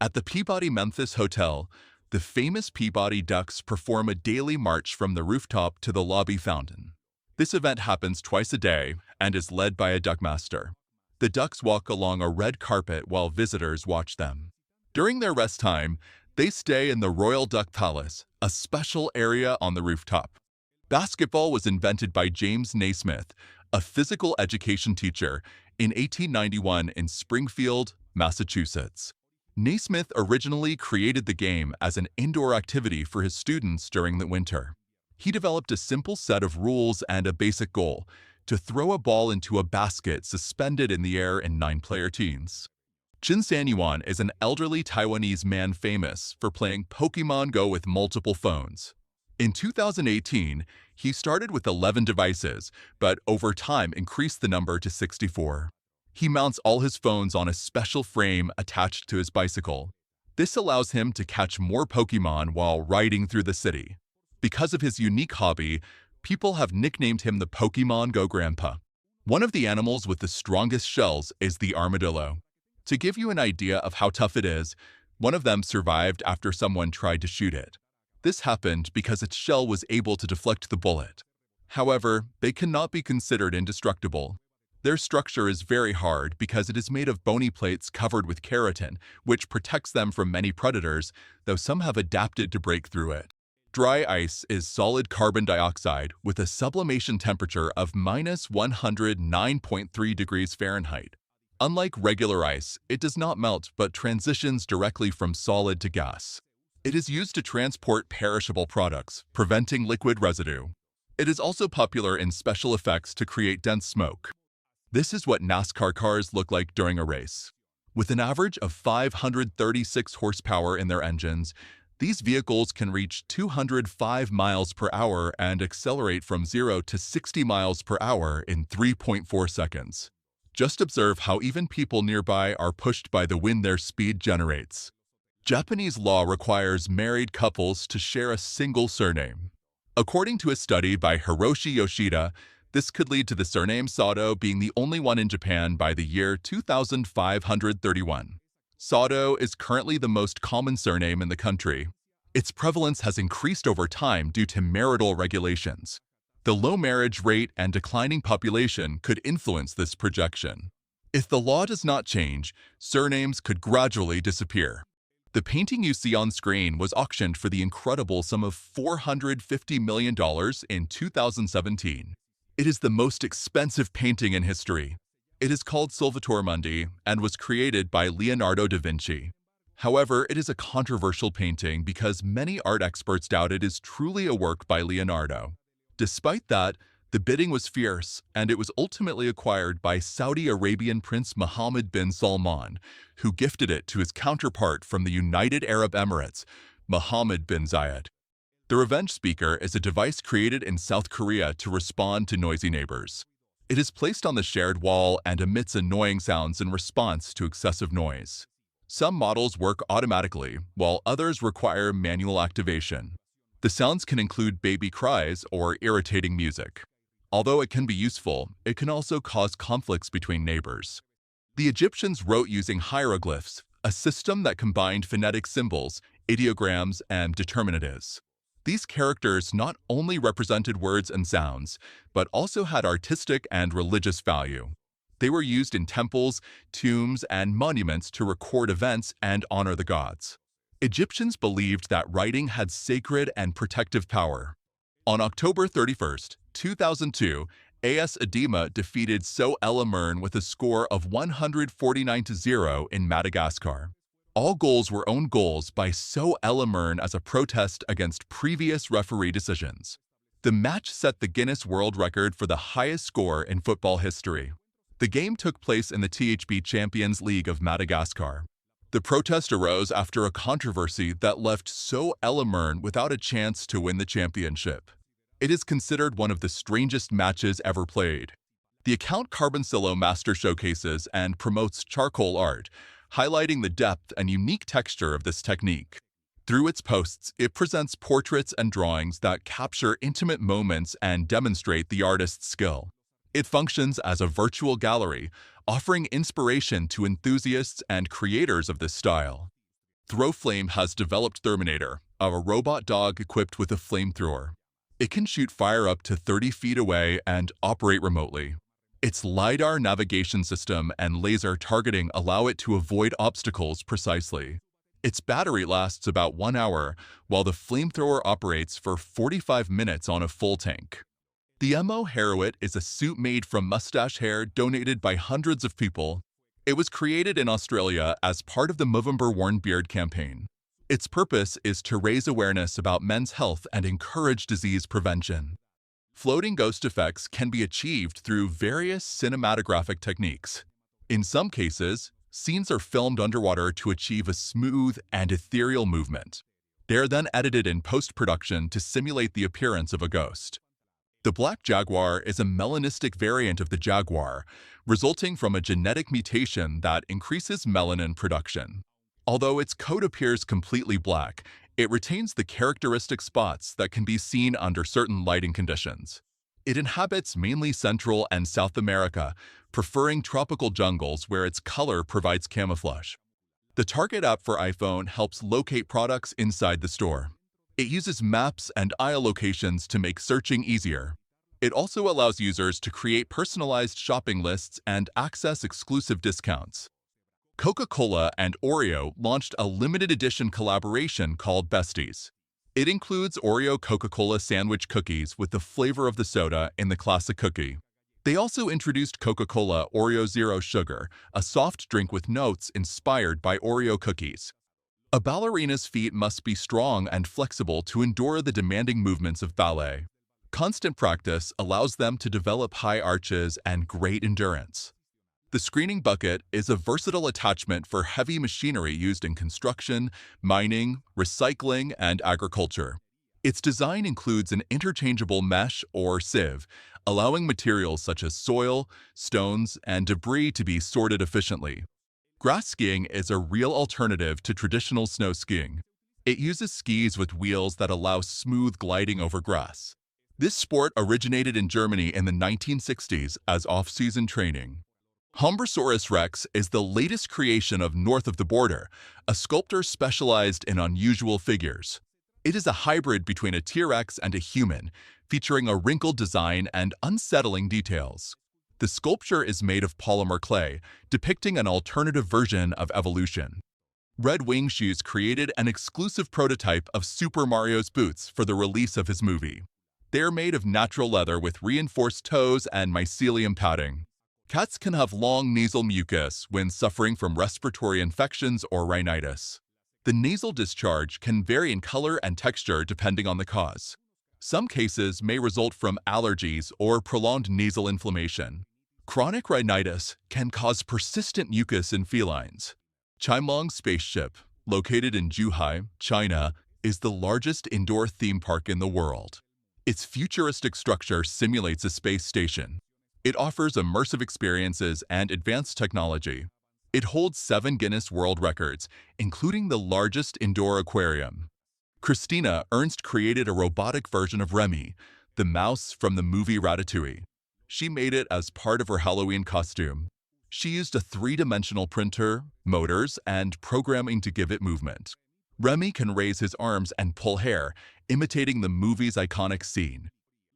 At the Peabody Memphis Hotel, the famous Peabody Ducks perform a daily march from the rooftop to the lobby fountain. This event happens twice a day and is led by a duckmaster. The ducks walk along a red carpet while visitors watch them. During their rest time, they stay in the Royal Duck Palace, a special area on the rooftop. Basketball was invented by James Naismith, a physical education teacher, in 1891 in Springfield, Massachusetts. Naismith originally created the game as an indoor activity for his students during the winter. He developed a simple set of rules and a basic goal: to throw a ball into a basket suspended in the air in 9-player teams. Jin Sanyuan is an elderly Taiwanese man famous for playing Pokemon Go with multiple phones. In 2018, he started with 11 devices, but over time increased the number to 64. He mounts all his phones on a special frame attached to his bicycle. This allows him to catch more Pokemon while riding through the city. Because of his unique hobby, people have nicknamed him the Pokemon Go Grandpa. One of the animals with the strongest shells is the armadillo. To give you an idea of how tough it is, one of them survived after someone tried to shoot it. This happened because its shell was able to deflect the bullet. However, they cannot be considered indestructible. Their structure is very hard because it is made of bony plates covered with keratin, which protects them from many predators, though some have adapted to break through it. Dry ice is solid carbon dioxide with a sublimation temperature of -109.3 degrees Fahrenheit. Unlike regular ice, it does not melt but transitions directly from solid to gas. It is used to transport perishable products, preventing liquid residue. It is also popular in special effects to create dense smoke. This is what NASCAR cars look like during a race. With an average of 536 horsepower in their engines, these vehicles can reach 205 miles per hour and accelerate from 0 to 60 miles per hour in 3.4 seconds. Just observe how even people nearby are pushed by the wind their speed generates. Japanese law requires married couples to share a single surname. According to a study by Hiroshi Yoshida, this could lead to the surname Sato being the only one in Japan by the year 2531. Sato is currently the most common surname in the country. Its prevalence has increased over time due to marital regulations. The low marriage rate and declining population could influence this projection. If the law does not change, surnames could gradually disappear. The painting you see on screen was auctioned for the incredible sum of $450 million in 2017. It is the most expensive painting in history. It is called Solvitur Mundi and was created by Leonardo da Vinci. However, it is a controversial painting because many art experts doubt it is truly a work by Leonardo. Despite that, the bidding was fierce, and it was ultimately acquired by Saudi Arabian Prince Mohammed bin Salman, who gifted it to his counterpart from the United Arab Emirates, Mohammed bin Zayed. The Revenge Speaker is a device created in South Korea to respond to noisy neighbors. It is placed on the shared wall and emits annoying sounds in response to excessive noise. Some models work automatically, while others require manual activation. The sounds can include baby cries or irritating music. Although it can be useful, it can also cause conflicts between neighbors. The Egyptians wrote using hieroglyphs, a system that combined phonetic symbols, ideograms, and determinatives. These characters not only represented words and sounds, but also had artistic and religious value. They were used in temples, tombs, and monuments to record events and honor the gods. Egyptians believed that writing had sacred and protective power. On October 31, 2002, AS Edema defeated So Elamern with a score of 149-0 in Madagascar. All goals were own goals by So Elamern as a protest against previous referee decisions. The match set the Guinness World Record for the highest score in football history. The game took place in the THB Champions League of Madagascar. The protest arose after a controversy that left So Elamern without a chance to win the championship. It is considered one of the strangest matches ever played. The account Carboncillo Master showcases and promotes charcoal art, highlighting the depth and unique texture of this technique. Through its posts, it presents portraits and drawings that capture intimate moments and demonstrate the artist's skill. It functions as a virtual gallery, offering inspiration to enthusiasts and creators of this style. Throwflame has developed Terminator, a robot dog equipped with a flamethrower. It can shoot fire up to 30 feet away and operate remotely. Its LiDAR navigation system and laser targeting allow it to avoid obstacles precisely. Its battery lasts about 1 hour, while the flamethrower operates for 45 minutes on a full tank. The MO Harrowit is a suit made from mustache hair donated by hundreds of people. It was created in Australia as part of the Movember Worn Beard campaign. Its purpose is to raise awareness about men's health and encourage disease prevention. Floating ghost effects can be achieved through various cinematographic techniques. In some cases, scenes are filmed underwater to achieve a smooth and ethereal movement. They are then edited in post-production to simulate the appearance of a ghost. The black jaguar is a melanistic variant of the jaguar, resulting from a genetic mutation that increases melanin production. Although its coat appears completely black, it retains the characteristic spots that can be seen under certain lighting conditions. It inhabits mainly Central and South America, preferring tropical jungles where its color provides camouflage. The Target app for iPhone helps locate products inside the store. It uses maps and aisle locations to make searching easier. It also allows users to create personalized shopping lists and access exclusive discounts. Coca-Cola and Oreo launched a limited edition collaboration called Besties. It includes Oreo Coca-Cola sandwich cookies with the flavor of the soda in the classic cookie. They also introduced Coca-Cola Oreo Zero Sugar, a soft drink with notes inspired by Oreo cookies. A ballerina's feet must be strong and flexible to endure the demanding movements of ballet. Constant practice allows them to develop high arches and great endurance. The screening bucket is a versatile attachment for heavy machinery used in construction, mining, recycling, and agriculture. Its design includes an interchangeable mesh or sieve, allowing materials such as soil, stones, and debris to be sorted efficiently. Grass skiing is a real alternative to traditional snow skiing. It uses skis with wheels that allow smooth gliding over grass. This sport originated in Germany in the 1960s as off-season training. Hombrasaurus rex is the latest creation of North of the Border, a sculptor specialized in unusual figures. It is a hybrid between a T-Rex and a human, featuring a wrinkled design and unsettling details. The sculpture is made of polymer clay, depicting an alternative version of evolution. Red Wing Shoes created an exclusive prototype of Super Mario's boots for the release of his movie. They are made of natural leather with reinforced toes and mycelium padding. Cats can have long nasal mucus when suffering from respiratory infections or rhinitis. The nasal discharge can vary in color and texture depending on the cause. Some cases may result from allergies or prolonged nasal inflammation. Chronic rhinitis can cause persistent mucus in felines. Chimelong Spaceship, located in Zhuhai, China, is the largest indoor theme park in the world. Its futuristic structure simulates a space station. It offers immersive experiences and advanced technology. It holds 7 Guinness World Records, including the largest indoor aquarium. Christina Ernst created a robotic version of Remy, the mouse from the movie Ratatouille. She made it as part of her Halloween costume. She used a 3-dimensional printer, motors, and programming to give it movement. Remy can raise his arms and pull hair, imitating the movie's iconic scene.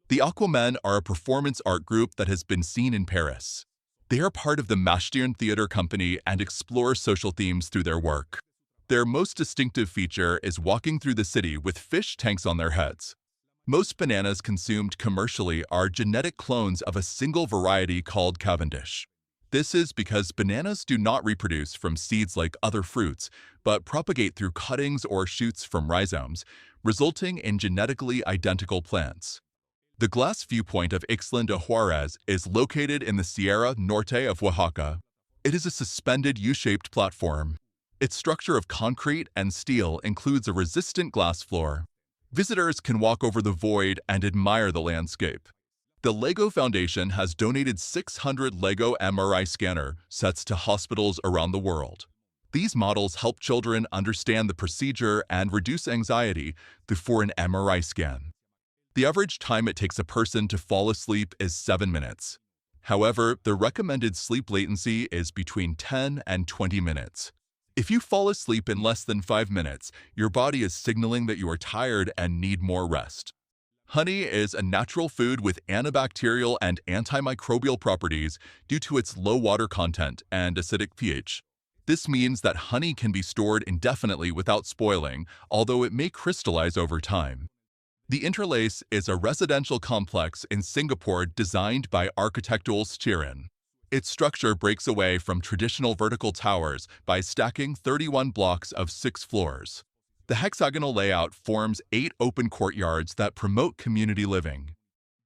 The Aquamen are a performance art group that has been seen in Paris. They are part of the Mashtian Theatre Company and explore social themes through their work. Their most distinctive feature is walking through the city with fish tanks on their heads. Most bananas consumed commercially are genetic clones of a single variety called Cavendish. This is because bananas do not reproduce from seeds like other fruits, but propagate through cuttings or shoots from rhizomes, resulting in genetically identical plants. The glass viewpoint of Ixtlan de Juarez is located in the Sierra Norte of Oaxaca. It is a suspended U-shaped platform. Its structure of concrete and steel includes a resistant glass floor. Visitors can walk over the void and admire the landscape. The LEGO Foundation has donated 600 LEGO MRI scanner sets to hospitals around the world. These models help children understand the procedure and reduce anxiety before an MRI scan. The average time it takes a person to fall asleep is 7 minutes. However, the recommended sleep latency is between 10 and 20 minutes. If you fall asleep in less than 5 minutes, your body is signaling that you are tired and need more rest. Honey is a natural food with antibacterial and antimicrobial properties due to its low water content and acidic pH. This means that honey can be stored indefinitely without spoiling, although it may crystallize over time. The Interlace is a residential complex in Singapore designed by Architectural Chirin. Its structure breaks away from traditional vertical towers by stacking 31 blocks of 6 floors. The hexagonal layout forms 8 open courtyards that promote community living.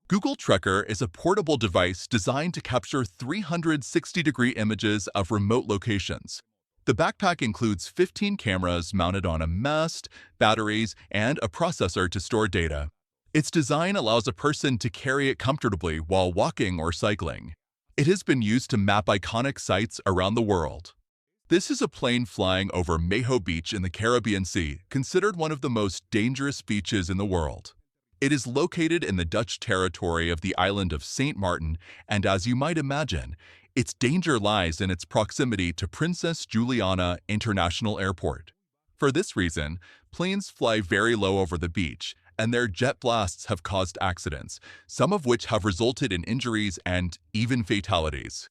Google Trekker is a portable device designed to capture 360-degree images of remote locations. The backpack includes 15 cameras mounted on a mast, batteries, and a processor to store data. Its design allows a person to carry it comfortably while walking or cycling. It has been used to map iconic sites around the world. This is a plane flying over Maho Beach in the Caribbean Sea, considered one of the most dangerous beaches in the world. It is located in the Dutch territory of the island of Saint Martin, and as you might imagine, its danger lies in its proximity to Princess Juliana International Airport. For this reason, planes fly very low over the beach, and their jet blasts have caused accidents, some of which have resulted in injuries and even fatalities.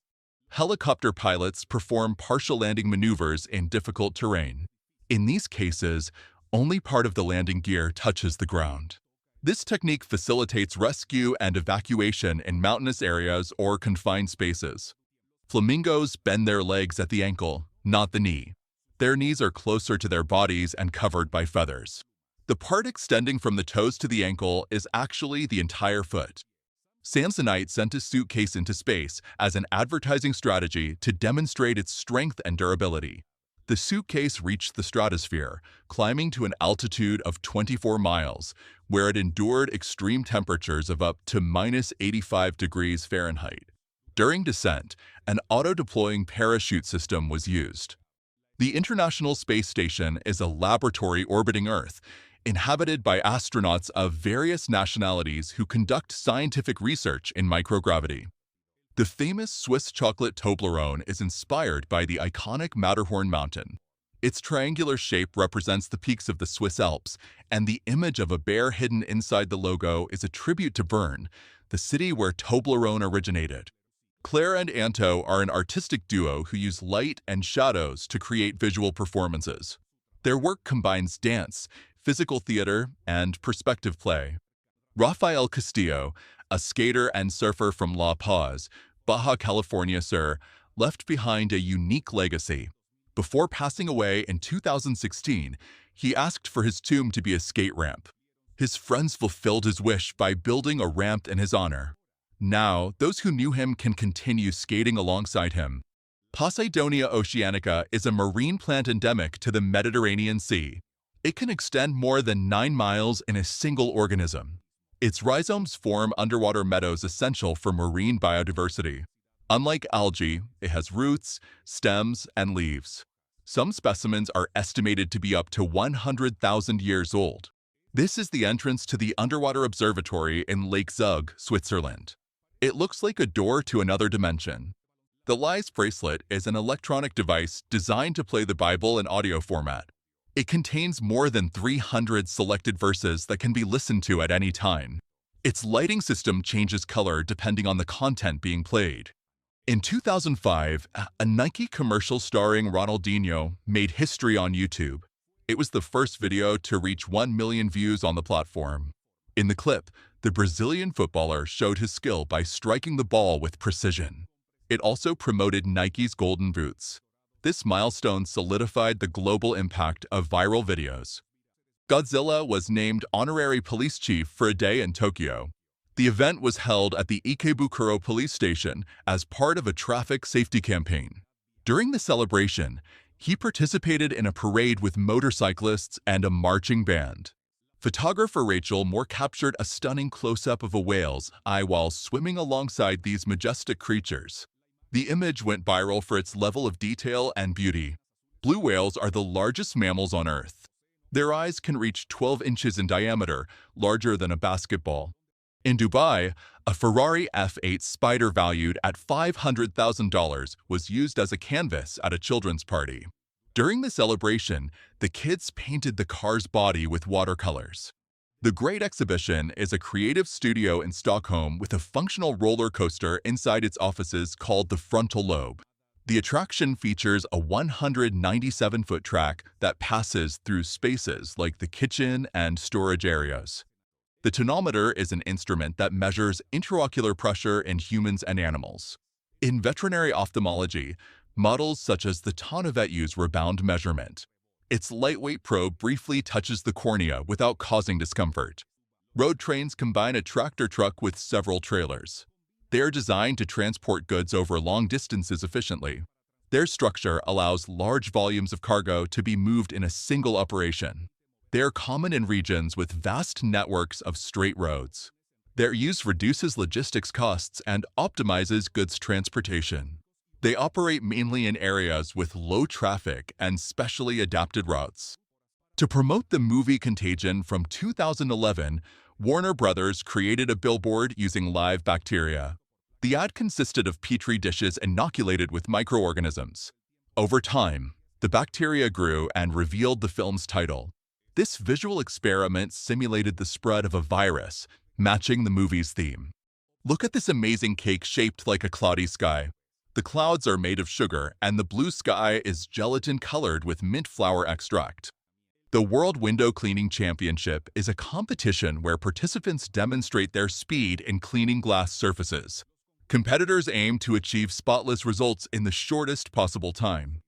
Helicopter pilots perform partial landing maneuvers in difficult terrain. In these cases, only part of the landing gear touches the ground. This technique facilitates rescue and evacuation in mountainous areas or confined spaces. Flamingos bend their legs at the ankle, not the knee. Their knees are closer to their bodies and covered by feathers. The part extending from the toes to the ankle is actually the entire foot. Samsonite sent a suitcase into space as an advertising strategy to demonstrate its strength and durability. The suitcase reached the stratosphere, climbing to an altitude of 24 miles, where it endured extreme temperatures of up to -85 degrees Fahrenheit. During descent, an auto-deploying parachute system was used. The International Space Station is a laboratory orbiting Earth, inhabited by astronauts of various nationalities who conduct scientific research in microgravity. The famous Swiss chocolate Toblerone is inspired by the iconic Matterhorn mountain. Its triangular shape represents the peaks of the Swiss Alps, and the image of a bear hidden inside the logo is a tribute to Bern, the city where Toblerone originated. Claire and Anto are an artistic duo who use light and shadows to create visual performances. Their work combines dance, physical theater, and perspective play. Rafael Castillo, a skater and surfer from La Paz, Baja California Sur, left behind a unique legacy. Before passing away in 2016, he asked for his tomb to be a skate ramp. His friends fulfilled his wish by building a ramp in his honor. Now, those who knew him can continue skating alongside him. Posidonia oceanica is a marine plant endemic to the Mediterranean Sea. It can extend more than 9 miles in a single organism. Its rhizomes form underwater meadows essential for marine biodiversity. Unlike algae, it has roots, stems, and leaves. Some specimens are estimated to be up to 100,000 years old. This is the entrance to the underwater observatory in Lake Zug, Switzerland. It looks like a door to another dimension. The Lies bracelet is an electronic device designed to play the Bible in audio format. It contains more than 300 selected verses that can be listened to at any time. Its lighting system changes color depending on the content being played. In 2005, a Nike commercial starring Ronaldinho made history on YouTube. It was the first video to reach 1 million views on the platform. In the clip, the Brazilian footballer showed his skill by striking the ball with precision. It also promoted Nike's golden boots. This milestone solidified the global impact of viral videos. Godzilla was named honorary police chief for a day in Tokyo. The event was held at the Ikebukuro police station as part of a traffic safety campaign. During the celebration, he participated in a parade with motorcyclists and a marching band. Photographer Rachel Moore captured a stunning close-up of a whale's eye while swimming alongside these majestic creatures. The image went viral for its level of detail and beauty. Blue whales are the largest mammals on Earth. Their eyes can reach 12 inches in diameter, larger than a basketball. In Dubai, a Ferrari F8 Spider valued at $500,000 was used as a canvas at a children's party. During the celebration, the kids painted the car's body with watercolors. The Great Exhibition is a creative studio in Stockholm with a functional roller coaster inside its offices called the Frontal Lobe. The attraction features a 197-foot track that passes through spaces like the kitchen and storage areas. The tonometer is an instrument that measures intraocular pressure in humans and animals. In veterinary ophthalmology, models such as the Tonnevet use rebound measurement. Its lightweight probe briefly touches the cornea without causing discomfort. Road trains combine a tractor truck with several trailers. They are designed to transport goods over long distances efficiently. Their structure allows large volumes of cargo to be moved in a single operation. They are common in regions with vast networks of straight roads. Their use reduces logistics costs and optimizes goods transportation. They operate mainly in areas with low traffic and specially adapted routes. To promote the movie Contagion from 2011, Warner Brothers created a billboard using live bacteria. The ad consisted of petri dishes inoculated with microorganisms. Over time, the bacteria grew and revealed the film's title. This visual experiment simulated the spread of a virus, matching the movie's theme. Look at this amazing cake shaped like a cloudy sky. The clouds are made of sugar, and the blue sky is gelatin-colored with mint flower extract. The World Window Cleaning Championship is a competition where participants demonstrate their speed in cleaning glass surfaces. Competitors aim to achieve spotless results in the shortest possible time.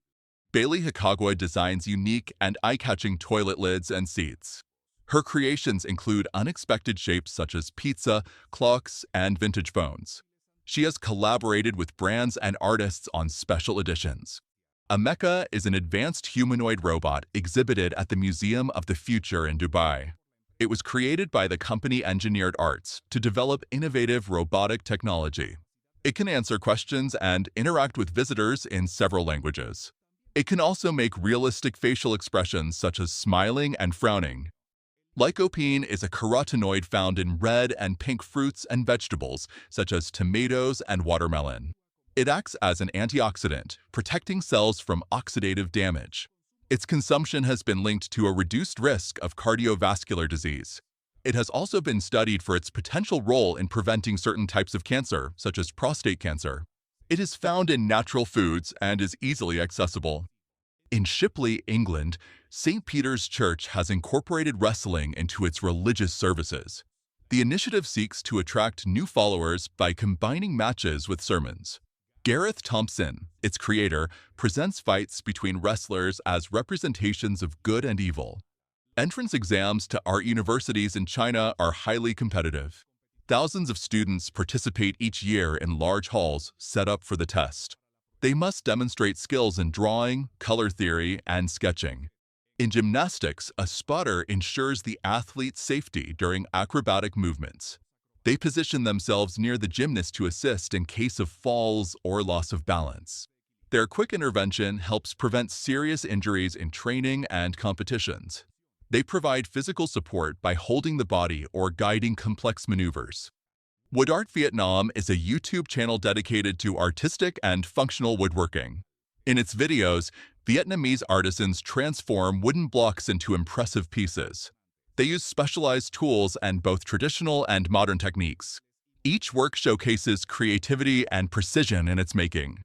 Bailey Hikagwa designs unique and eye-catching toilet lids and seats. Her creations include unexpected shapes such as pizza, clocks, and vintage phones. She has collaborated with brands and artists on special editions. Ameca is an advanced humanoid robot exhibited at the Museum of the Future in Dubai. It was created by the company Engineered Arts to develop innovative robotic technology. It can answer questions and interact with visitors in several languages. It can also make realistic facial expressions such as smiling and frowning. Lycopene is a carotenoid found in red and pink fruits and vegetables, such as tomatoes and watermelon. It acts as an antioxidant, protecting cells from oxidative damage. Its consumption has been linked to a reduced risk of cardiovascular disease. It has also been studied for its potential role in preventing certain types of cancer, such as prostate cancer. It is found in natural foods and is easily accessible. In Shipley, England, St. Peter's Church has incorporated wrestling into its religious services. The initiative seeks to attract new followers by combining matches with sermons. Gareth Thompson, its creator, presents fights between wrestlers as representations of good and evil. Entrance exams to art universities in China are highly competitive. Thousands of students participate each year in large halls set up for the test. They must demonstrate skills in drawing, color theory, and sketching. In gymnastics, a spotter ensures the athlete's safety during acrobatic movements. They position themselves near the gymnast to assist in case of falls or loss of balance. Their quick intervention helps prevent serious injuries in training and competitions. They provide physical support by holding the body or guiding complex maneuvers. Wood Art Vietnam is a YouTube channel dedicated to artistic and functional woodworking. In its videos, Vietnamese artisans transform wooden blocks into impressive pieces. They use specialized tools and both traditional and modern techniques. Each work showcases creativity and precision in its making.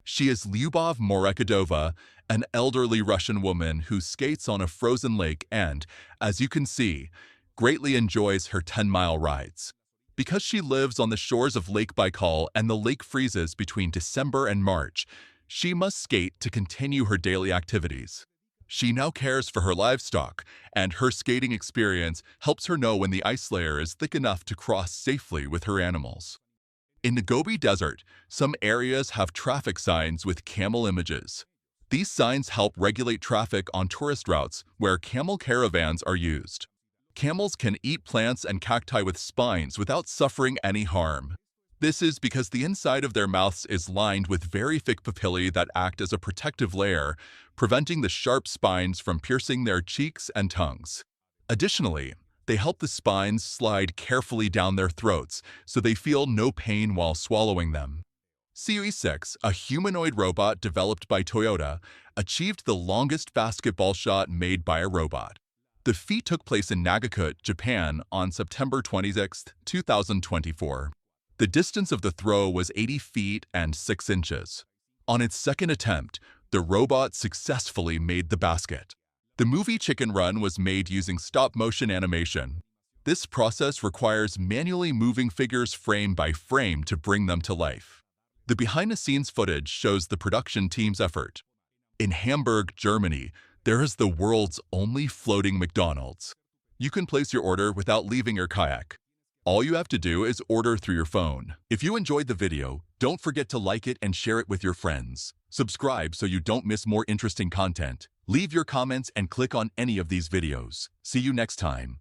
She is Lyubov Morekadova, an elderly Russian woman who skates on a frozen lake and, as you can see, greatly enjoys her 10-mile rides. Because she lives on the shores of Lake Baikal and the lake freezes between December and March, she must skate to continue her daily activities. She now cares for her livestock, and her skating experience helps her know when the ice layer is thick enough to cross safely with her animals. In the Gobi Desert, some areas have traffic signs with camel images. These signs help regulate traffic on tourist routes where camel caravans are used. Camels can eat plants and cacti with spines without suffering any harm. This is because the inside of their mouths is lined with very thick papillae that act as a protective layer, preventing the sharp spines from piercing their cheeks and tongues. Additionally, they help the spines slide carefully down their throats so they feel no pain while swallowing them. CUE6, a humanoid robot developed by Toyota, achieved the longest basketball shot made by a robot. The feat took place in Nagakut, Japan on September 26, 2024. The distance of the throw was 80 feet and 6 inches. On its second attempt, the robot successfully made the basket. The movie Chicken Run was made using stop-motion animation. This process requires manually moving figures frame by frame to bring them to life. The behind-the-scenes footage shows the production team's effort. In Hamburg, Germany, there is the world's only floating McDonald's. You can place your order without leaving your kayak. All you have to do is order through your phone. If you enjoyed the video, don't forget to like it and share it with your friends. Subscribe so you don't miss more interesting content. Leave your comments and click on any of these videos. See you next time.